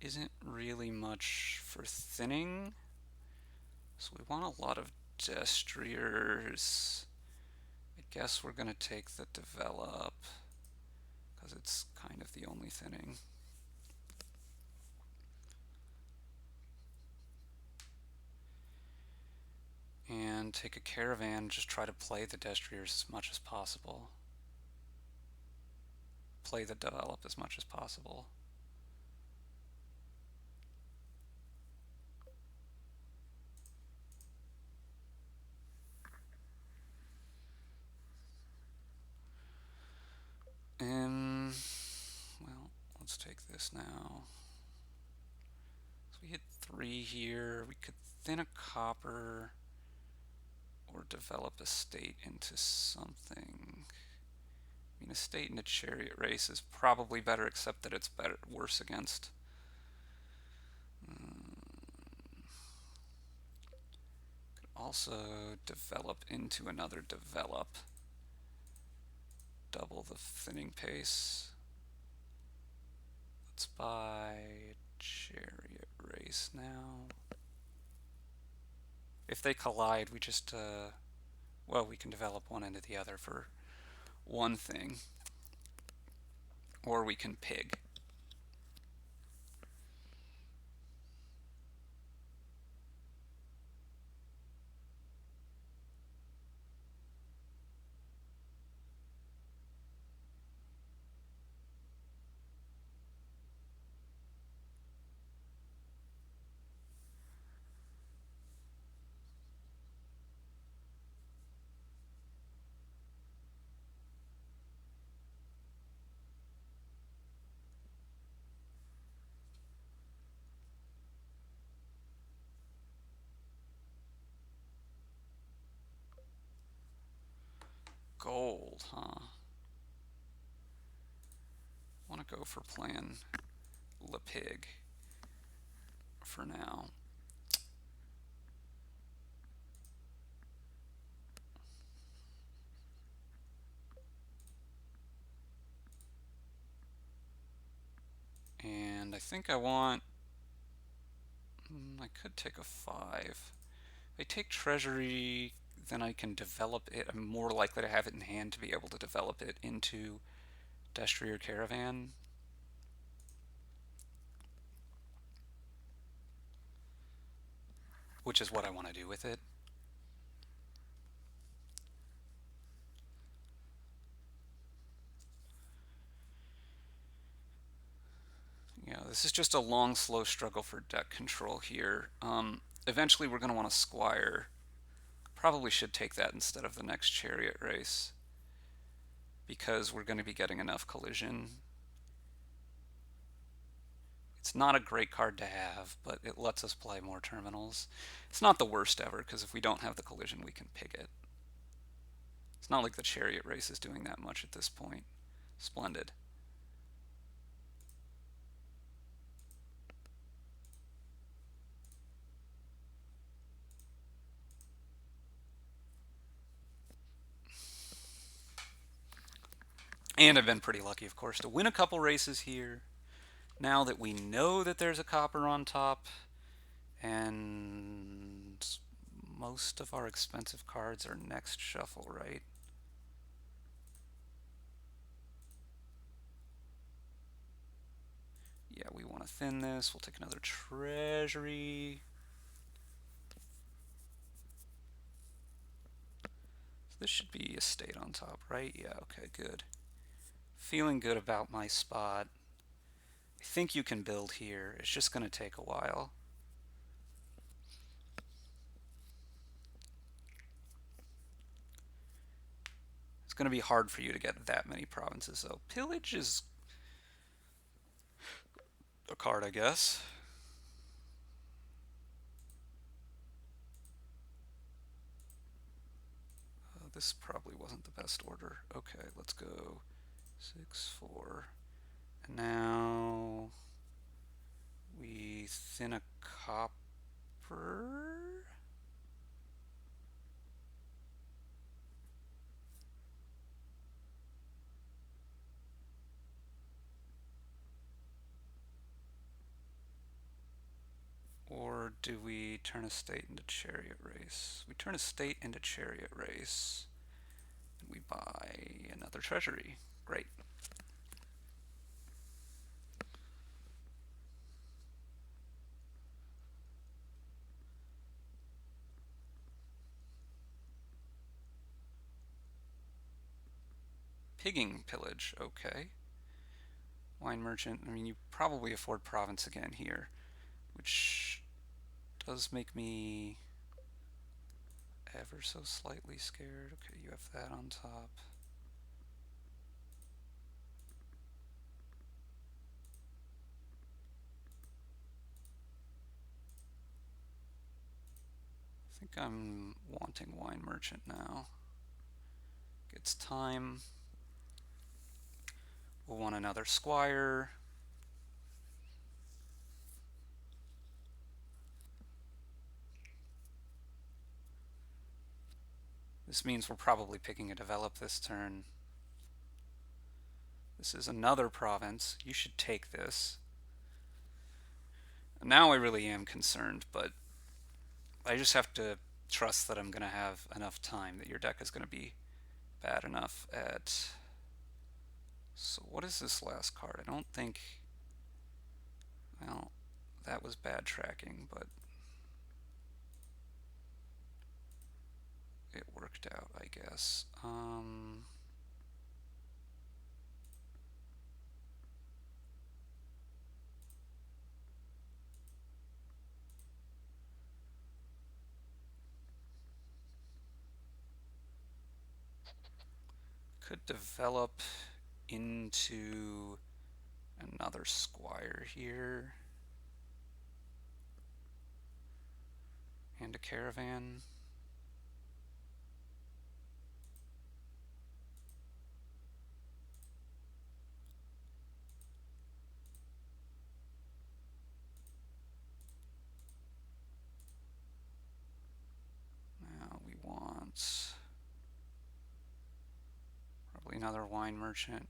isn't really much for thinning. So we want a lot of destriers. I guess we're going to take the develop because it's kind of the only thinning. And take a caravan, just try to play the destriers as much as possible. Play the develop as much as possible. And, well, let's take this now. So we hit 3 here. We could thin a copper or develop a state into something. I mean, a state in a chariot race is probably better, except that it's worse against. Could also develop into another develop. Double the thinning pace. Let's buy a chariot race now. If they collide, we just, well, we can develop one into the other for one thing. Or we can pig. Gold, huh? Want to go for plan Le Pig for now. And I think I want... I could take a 5. If I take treasury, then I can develop it. I'm more likely to have it in hand to be able to develop it into destrier caravan. Which is what I want to do with it. Yeah, this is just a long, slow struggle for deck control here. Eventually we're going to want a squire. Probably should take that instead of the next chariot race, because we're going to be getting enough collision. It's not a great card to have, but it lets us play more terminals. It's not the worst ever, because if we don't have the collision, we can pig it. It's not like the chariot race is doing that much at this point. Splendid. And I've been pretty lucky, of course, to win a couple races here. Now that we know that there's a copper on top, and most of our expensive cards are next shuffle, right? Yeah, we want to thin this. We'll take another treasury. So this should be a state on top, right? Yeah, okay, good. Feeling good about my spot. I think you can build here. It's just going to take a while. It's going to be hard for you to get that many provinces, though. Pillage is a card, I guess. This probably wasn't the best order. Okay, let's go 6, 4. And now we thin a copper. do we turn a state into chariot race? We turn a state into chariot race. And we buy another treasury. Great. Pigging pillage, okay. Wine merchant, I mean, you probably afford province again here, which does make me ever so slightly scared. Okay, you have that on top. I think I'm wanting wine merchant now. It's time. We'll want another squire. This means we're probably picking a develop this turn. This is another province. You should take this. Now I really am concerned, but I just have to trust that I'm going to have enough time, that your deck is going to be bad enough at... So what is this last card? I don't think... Well, that was bad tracking, but it worked out, I guess. Could develop into another squire here. And a caravan. Now we want probably another wine merchant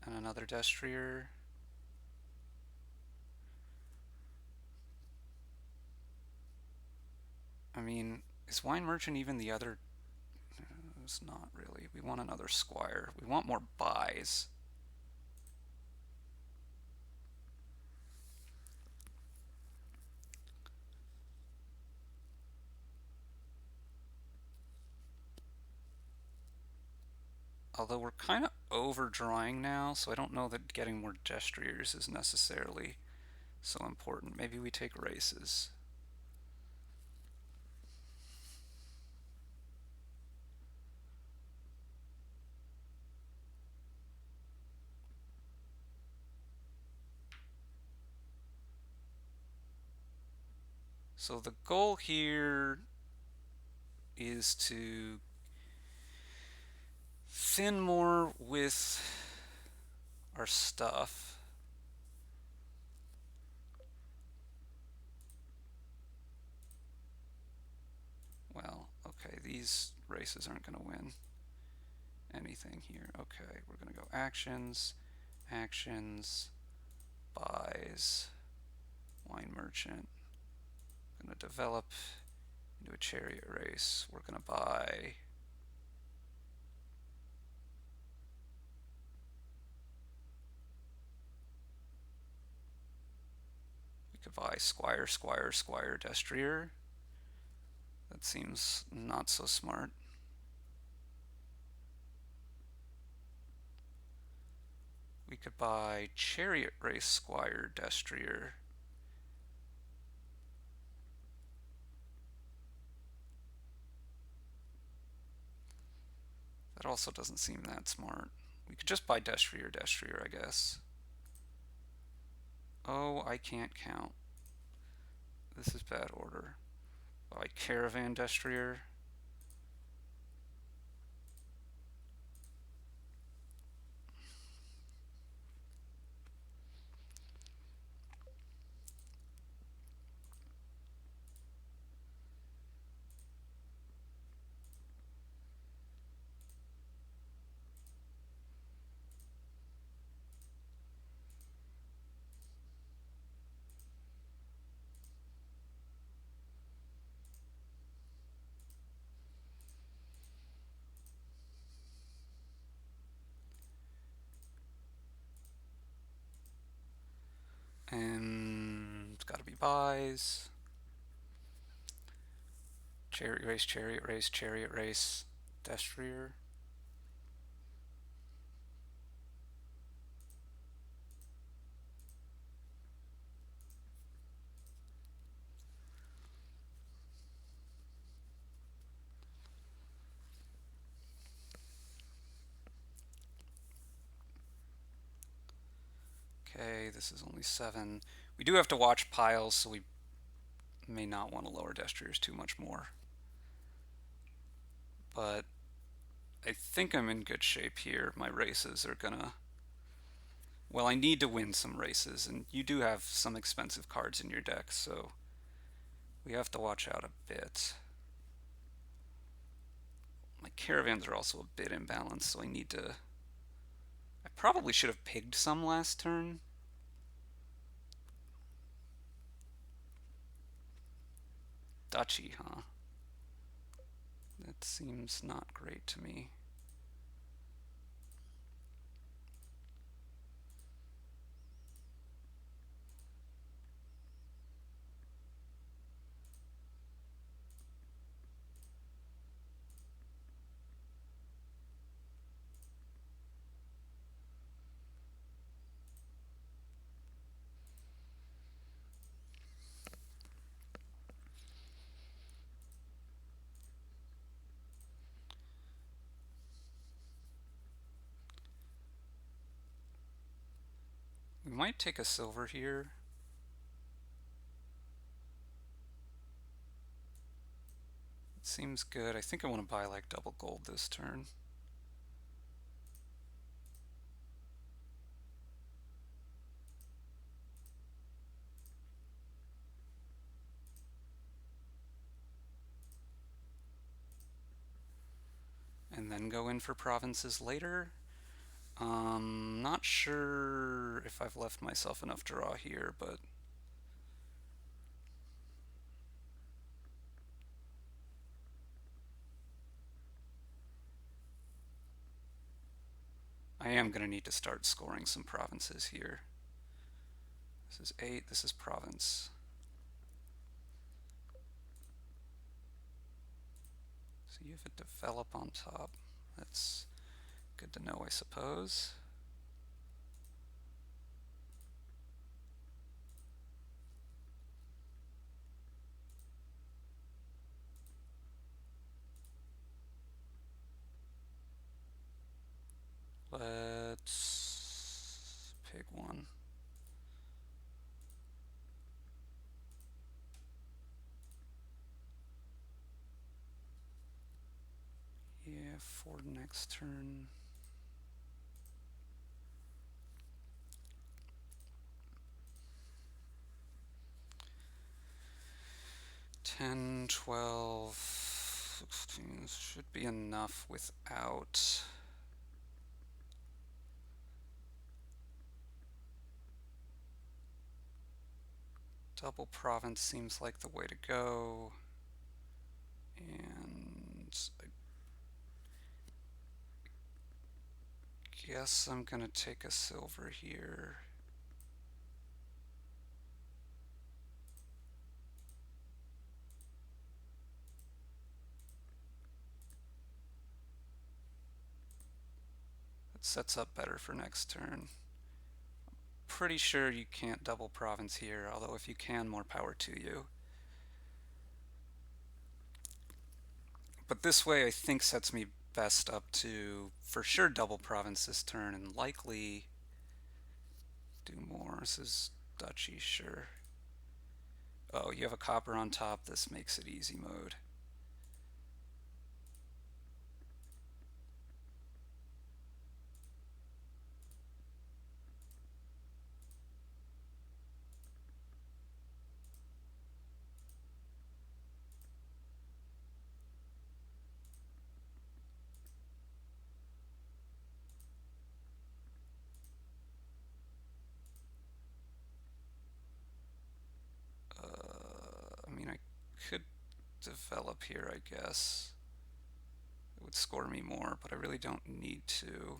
and another destrier. I mean, is wine merchant even the other? It's not really. We want another squire. We want more buys. Although we're kind of overdrawing now, so I don't know that getting more destriers is necessarily so important. Maybe we take races. So the goal here is to thin more with our stuff. Well, okay, these races aren't going to win anything here. Okay, we're going to go actions, actions, buys, wine merchant. Going to develop into a chariot race. We're going to buy we could buy squire, squire, squire, destrier. That seems not so smart. We could buy chariot race, squire, destrier. That also doesn't seem that smart. We could just buy destrier, destrier, I guess. Oh, I can't count. This is bad order. Buy caravan, destrier. buys. Chariot race, chariot race, chariot race, destrier. Okay, this is only 7. We do have to watch piles, so we may not want to lower destriers too much more. But I think I'm in good shape here. My races are gonna... Well, I need to win some races, and you do have some expensive cards in your deck, so we have to watch out a bit. My caravans are also a bit imbalanced, so I need to... I probably should have pigged some last turn. Duchy, huh? That seems not great to me. We might take a silver here. It seems good. I think I want to buy like double gold this turn. And then go in for provinces later. Not sure if I've left myself enough draw here, but I am going to need to start scoring some provinces here. This is 8, this is province. So you have a develop on top. That's good to know, I suppose. Let's pick one. Yeah, for next turn. Ten, 12, 16 should be enough without. Double province seems like the way to go. And I guess I'm gonna take a silver here. That sets up better for next turn. Pretty sure you can't double province here, although if you can, more power to you. But this way I think sets me best up to for sure double province this turn and likely do more. This is duchy, sure. Oh, you have a copper on top. This makes it easy mode. I mean, I could develop here, I guess. It would score me more, but I really don't need to.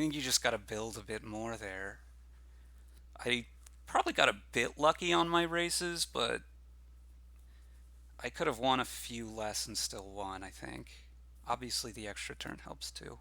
think you just got to build a bit more there. I probably got a bit lucky on my races, but I could have won a few less and still won, I think. Obviously, the extra turn helps too.